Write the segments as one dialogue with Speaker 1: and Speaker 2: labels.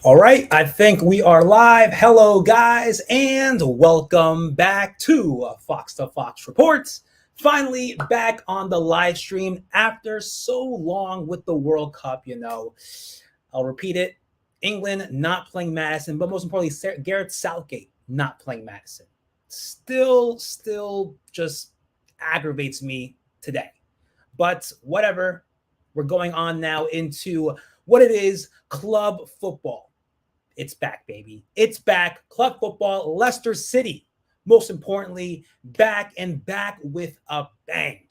Speaker 1: All right, I think we are live. Hello, guys, and welcome back to Fox to Fox Reports. Finally, back on the live stream after so long with the World Cup. I'll repeat it: England not playing Madison, but most importantly, Gareth Southgate not playing Madison. Still, just aggravates me today. But whatever. We're going on now into what it is: club football. It's back, baby. It's back. Club football, Leicester City. Most importantly, back and back with a bang.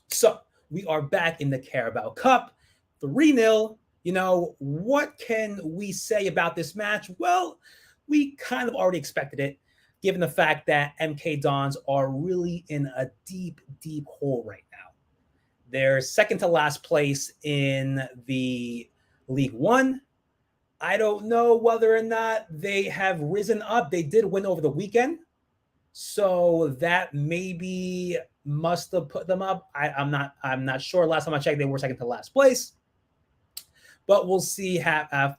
Speaker 1: So we are back in the Carabao Cup, 3-0. What can we say about this match? Well, we kind of already expected it, given the fact that mkdons are really in a deep hole right now. They're second to last place in the League One. I don't know whether or not they have risen up. They did win over the weekend, so that maybe must have put them up. I'm not sure. Last time I checked, they were second to last place, but we'll see. Just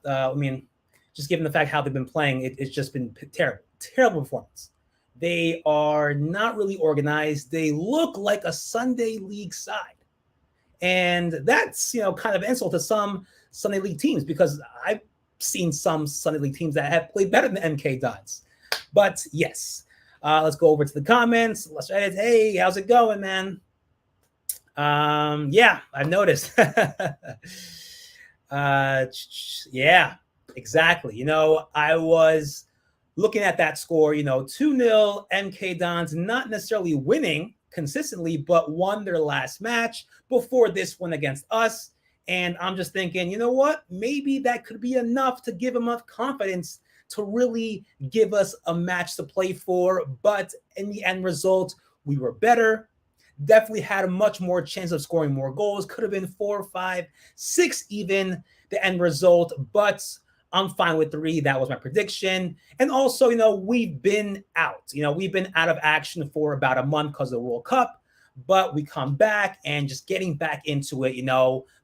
Speaker 1: given the fact how they've been playing, it's just been terrible performance. They are not really organized. They look like a Sunday League side, and that's kind of insult to some Sunday League teams, because I've seen some Sunday League teams that have played better than mkdons. But yes, let's go over to the comments. Let's edit. Hey, how's it going, man? Yeah, I've noticed. Yeah, exactly. I was looking at that score, 2-0 mkdons, not necessarily winning consistently, but won their last match before this one against us. And I'm just thinking, you know what? Maybe that could be enough to give them enough confidence to really give us a match to play for. But in the end result, we were better. Definitely had a much more chance of scoring more goals. Could have been 4, 5, 6 even, the end result. But I'm fine with 3. That was my prediction. And also, we've been out. We've been out of action for about a month because of the World Cup. But we come back and just getting back into it,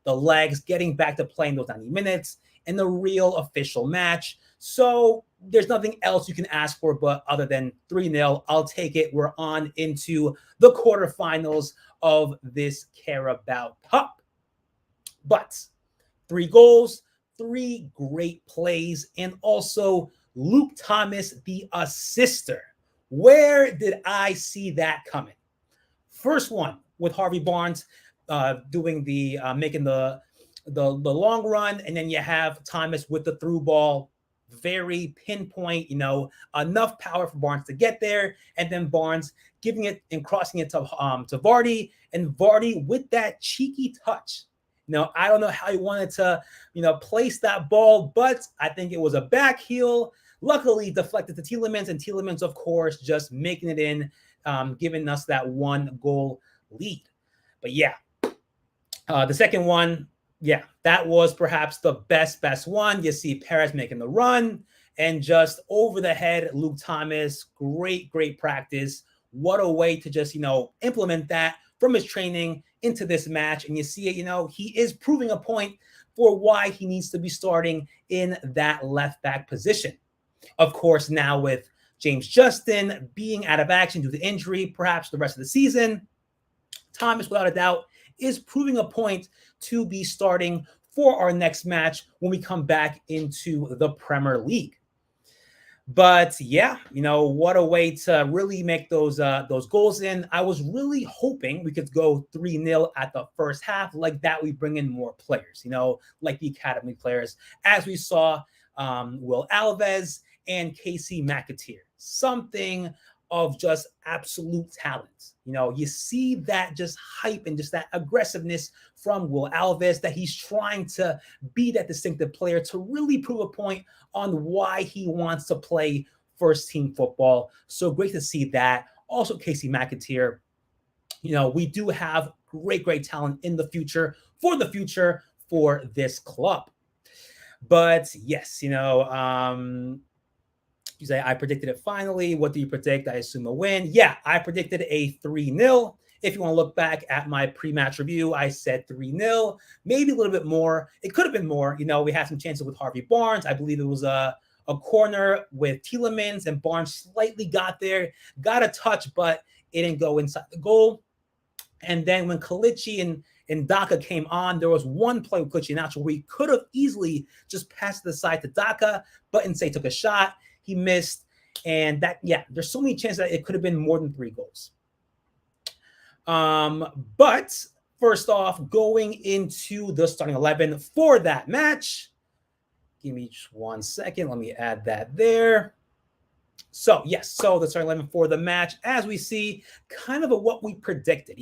Speaker 1: the legs, getting back to playing those 90 minutes in the real official match. So there's nothing else you can ask for but other than 3-0. I'll take it. We're on into the quarterfinals of this Carabao Cup. But 3 goals, 3 great plays, and also Luke Thomas, the assister. Where did I see that coming? First one with Harvey Barnes doing the making the long run, and then you have Thomas with the through ball, very pinpoint, enough power for Barnes to get there, and then Barnes giving it and crossing it to Vardy, and Vardy with that cheeky touch. I don't know how he wanted to, place that ball, but I think it was a back heel. Luckily deflected to Tielemans, and Tielemans, of course, just making it in, giving us that 1 goal lead. But yeah, the second one, yeah, that was perhaps the best one. You see Perez making the run and just over the head, Luke Thomas, great practice. What a way to just, implement that from his training into this match. And you see it, he is proving a point for why he needs to be starting in that left back position. Of course, now with James Justin being out of action due to injury, perhaps the rest of the season, Thomas, without a doubt, is proving a point to be starting for our next match when we come back into the Premier League. But yeah, what a way to really make those goals in. I was really hoping we could go 3-0 at the first half. Like that, we bring in more players, like the academy players, as we saw Will Alves and Casey McAteer. Something of just absolute talent. You see that just hype and just that aggressiveness from Will Alves, that he's trying to be that distinctive player to really prove a point on why he wants to play first team football. So great to see that. Also, Casey McAteer, we do have great talent in the future for this club. But yes, you say, I predicted it finally. What do you predict? I assume a win. Yeah, I predicted a 3-0. If you want to look back at my pre-match review, I said 3-0, maybe a little bit more. It could have been more. We had some chances with Harvey Barnes. I believe it was a corner with Tielemans, and Barnes slightly got there, got a touch, but it didn't go inside the goal. And then when Kalichi and Daka came on, there was one play with Kalichi Nacho where he could have easily just passed the side to Daka, but instead took a shot. He missed. And there's so many chances that it could have been more than 3 goals. But first off, going into the starting 11 for that match, give me just 1 second. Let me add that there. So, yes, the starting 11 for the match, as we see, kind of what we predicted.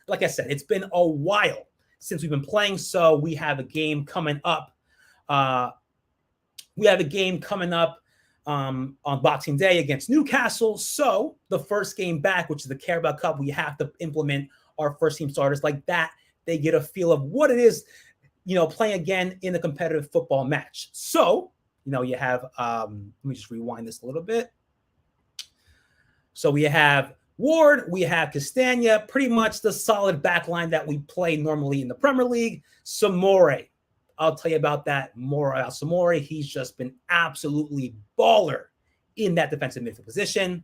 Speaker 1: Like I said, it's been a while since we've been playing, so we have a game coming up. On Boxing Day against Newcastle. So the first game back, which is the Carabao Cup, we have to implement our first team starters like that. They get a feel of what it is, playing again in a competitive football match. So, you have, let me just rewind this a little bit. So we have Ward, we have Castagna, pretty much the solid back line that we play normally in the Premier League. Samore, I'll tell you about that more about Samore. He's just been absolutely baller in that defensive midfield position.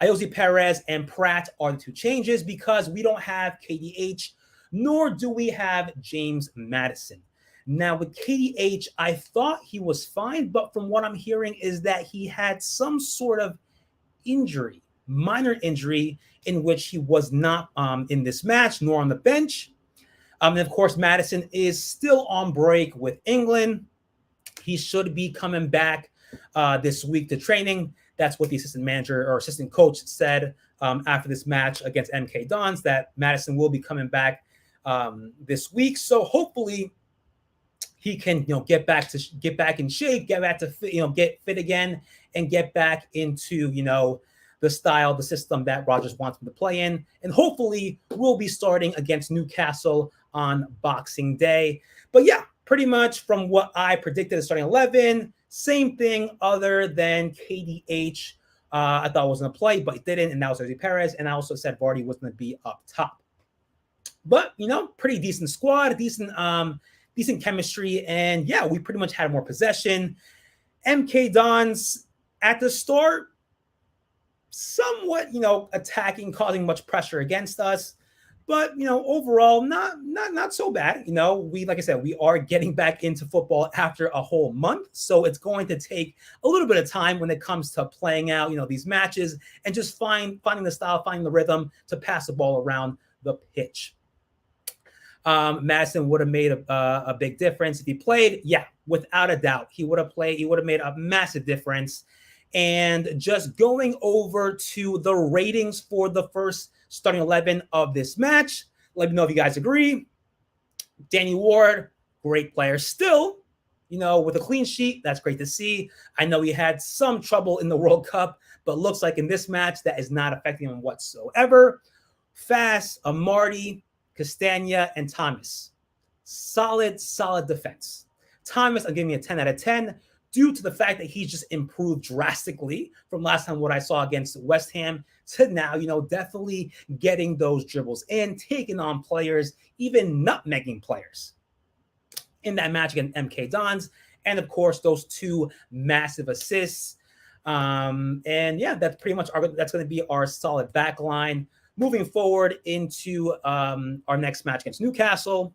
Speaker 1: Ayoze Perez and Pratt are the 2 changes because we don't have KDH, nor do we have James Maddison. Now, with KDH, I thought he was fine, but from what I'm hearing is that he had some sort of injury, minor injury, in which he was not in this match, nor on the bench. And of course, Maddison is still on break with England. He should be coming back this week to training. That's what the assistant manager or assistant coach said after this match against mkdons, that Maddison will be coming back this week. So hopefully he can, get back in shape, get back to get fit again, and get back into the style, the system that Rodgers wants him to play in. And hopefully we'll be starting against Newcastle on Boxing Day. But yeah, pretty much from what I predicted the starting 11, same thing other than KDH. I thought was going to play, but he didn't, and that was Ayoze Perez. And I also said Vardy was going to be up top. But, pretty decent squad, decent chemistry. And yeah, we pretty much had more possession. mkdons at the start, somewhat, attacking, causing much pressure against us. But, overall, not so bad. Like I said, we are getting back into football after a whole month. So it's going to take a little bit of time when it comes to playing out, these matches and just finding the style, finding the rhythm to pass the ball around the pitch. Maddison would have made a big difference if he played. Yeah, without a doubt, he would have played. He would have made a massive difference. And just going over to the ratings for the first starting 11 of this match, let me know if you guys agree. Danny Ward, great player still, with a clean sheet. That's great to see. I know he had some trouble in the World Cup, but looks like in this match that is not affecting him whatsoever. Fast, Amarty, Castagna, and Thomas. Solid defense. Thomas, I'm giving me a 10 out of 10. Due to the fact that he's just improved drastically from last time what I saw against West Ham to now, definitely getting those dribbles in, taking on players, even nutmegging players in that match against mkdons. And of course, those 2 massive assists. And yeah, that's pretty much that's going to be our solid back line. Moving forward into our next match against Newcastle.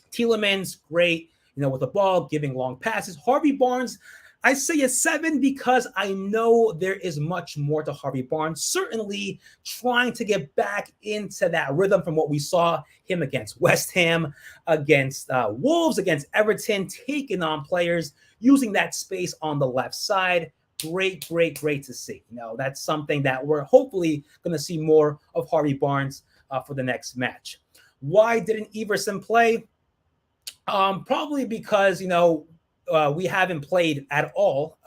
Speaker 1: Tielemans, great. With the ball, giving long passes. Harvey Barnes, I say a 7 because I know there is much more to Harvey Barnes. Certainly trying to get back into that rhythm from what we saw him against West Ham, against Wolves, against Everton, taking on players, using that space on the left side. Great to see. That's something that we're hopefully going to see more of Harvey Barnes for the next match. Why didn't Everson play? Probably because, we haven't played at all.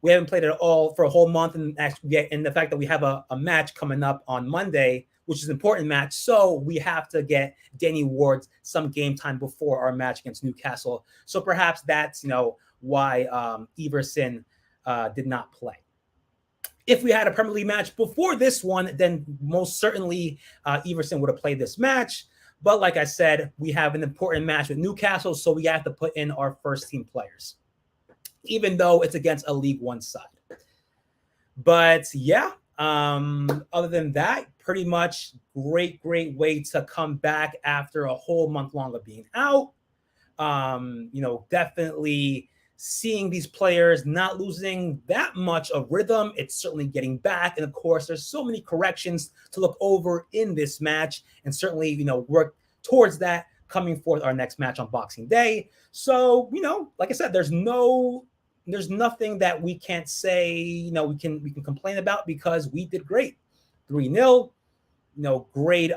Speaker 1: We haven't played at all for a whole month. And the fact that we have a match coming up on Monday, which is an important match. So we have to get Danny Ward some game time before our match against Newcastle. So perhaps that's, why Everson did not play. If we had a Premier League match before this one, then most certainly Everson would have played this match. But like I said, we have an important match with Newcastle, so we have to put in our first team players, even though it's against a League One side. But yeah, other than that, pretty much great way to come back after a whole month long of being out. Definitely seeing these players not losing that much of rhythm. It's certainly getting back. And of course, there's so many corrections to look over in this match, and certainly, work towards that coming forth our next match on Boxing Day. So, like I said, there's nothing that we can't say, we can complain about, because we did great. 3-0, great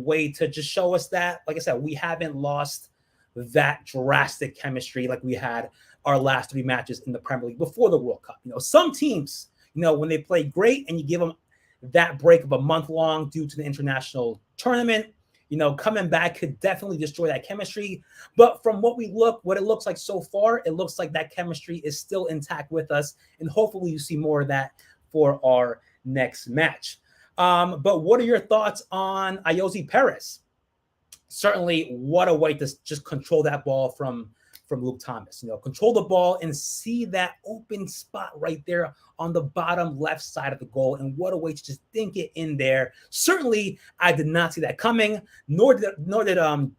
Speaker 1: way to just show us that, like I said, we haven't lost that drastic chemistry like we had our last 3 matches in the Premier League before the World Cup. Some teams, when they play great and you give them that break of a month long due to the international tournament, coming back could definitely destroy that chemistry. But from what it looks like so far, it looks like that chemistry is still intact with us, and hopefully you see more of that for our next match. But what are your thoughts on Ayoze Perez? Certainly, what a way to just control that ball from Luke Thomas. Control the ball and see that open spot right there on the bottom left side of the goal. And what a way to just dink it in there. Certainly, I did not see that coming, nor did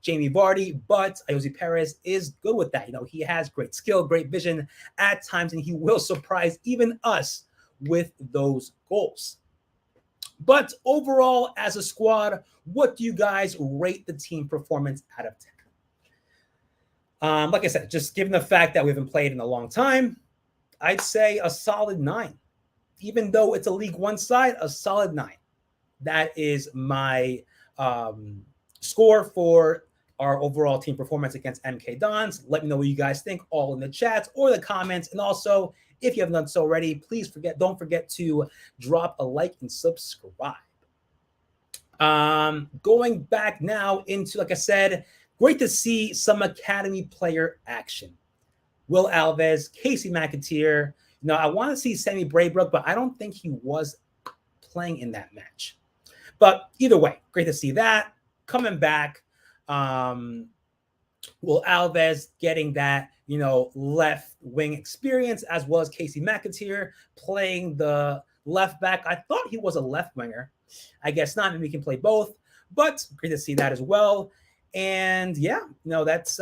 Speaker 1: Jamie Vardy, but Ayoze Perez is good with that. He has great skill, great vision at times, and he will surprise even us with those goals. But overall, as a squad, what do you guys rate the team performance out of 10? Like I said, just given the fact that we haven't played in a long time, I'd say a solid 9. Even though it's a League One side, a solid 9. That is my score for our overall team performance against mkdons. Let me know what you guys think, all in the chats or the comments. And also, if you haven't done so already, don't forget to drop a like and subscribe. Going back now into, like I said, great to see some academy player action. Will Alves, Casey McAteer. I want to see Sammy Braybrook, but I don't think he was playing in that match. But either way, great to see that coming back. Will Alves getting that, left wing experience, as well as Casey McAteer playing the left back. I thought he was a left winger. I guess not. Maybe we can play both, but great to see that as well. And yeah, that's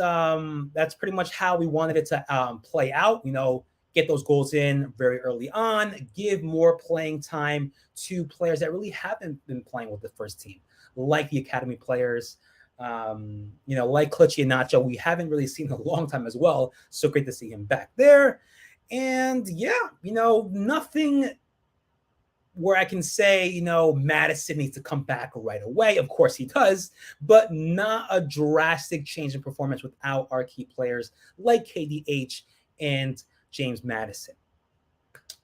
Speaker 1: pretty much how we wanted it to play out. Get those goals in very early on, give more playing time to players that really haven't been playing with the first team, like the academy players. Like Clutchy and Nacho, we haven't really seen in a long time as well. So great to see him back there. And yeah, nothing where I can say, Madison needs to come back right away. Of course he does, but not a drastic change in performance without our key players like KDH and James Madison.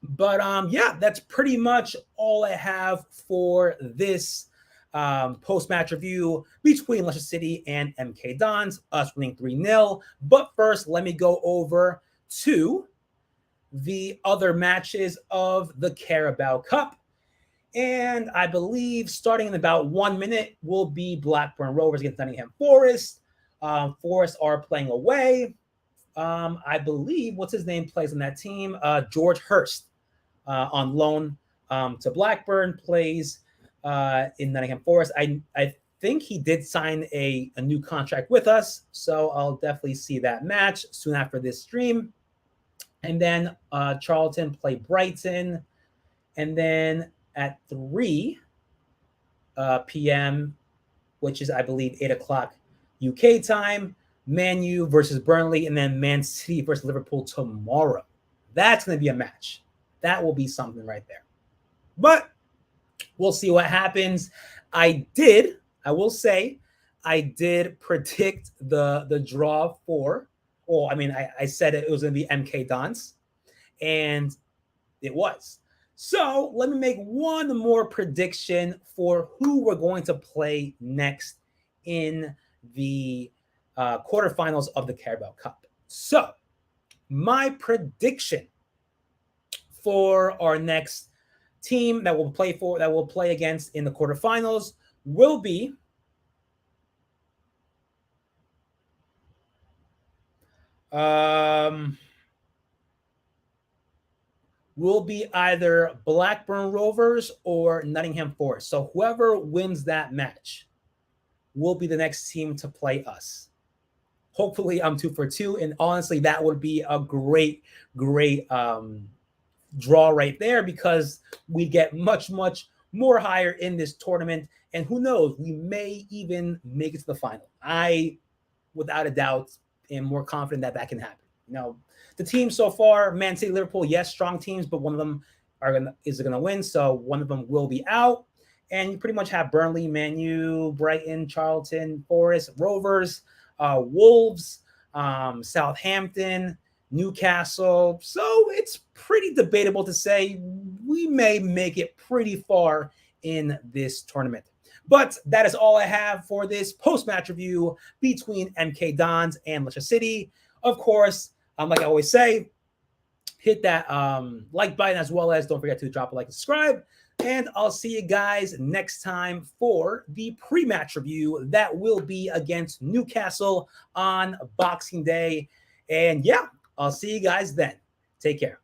Speaker 1: But yeah, that's pretty much all I have for this post-match review between Leicester City and mkdons, us winning 3-0. But first, let me go over to the other matches of the Carabao Cup. And I believe starting in about 1 minute will be Blackburn Rovers against Nottingham Forest. Forest are playing away. I believe, what's his name plays on that team? George Hurst on loan to Blackburn plays in Nottingham Forest. I think he did sign a new contract with us, so I'll definitely see that match soon after this stream. And then Charlton play Brighton. And then at 3 p.m., which is, I believe, 8 o'clock UK time, Man U versus Burnley, and then Man City versus Liverpool tomorrow. That's going to be a match. That will be something right there. But we'll see what happens. I will say, I did predict the draw for, I said it was going to be mkdons, and it was. So let me make one more prediction for who we're going to play next in the quarterfinals of the Carabao Cup. So my prediction for our next team that will play against in the quarterfinals will be either Blackburn Rovers or Nottingham Forest. So whoever wins that match will be the next team to play us. Hopefully I'm 2 for 2. And honestly, that would be a great draw right there, because we get much more higher in this tournament. And who knows, we may even make it to the final. I, without a doubt, am more confident that can happen. You know, the teams so far, Man City, Liverpool, yes, strong teams, but one of them is going to win. So one of them will be out. And you pretty much have Burnley, Man U, Brighton, Charlton, Forest, Rovers, Wolves, Southampton, Newcastle. So it's pretty debatable to say we may make it pretty far in this tournament. But that is all I have for this post-match review between MK Dons and Leicester City. Of course, like I always say, hit that like button, as well as don't forget to drop a like and subscribe. And I'll see you guys next time for the pre-match review that will be against Newcastle on Boxing Day. And yeah, I'll see you guys then. Take care.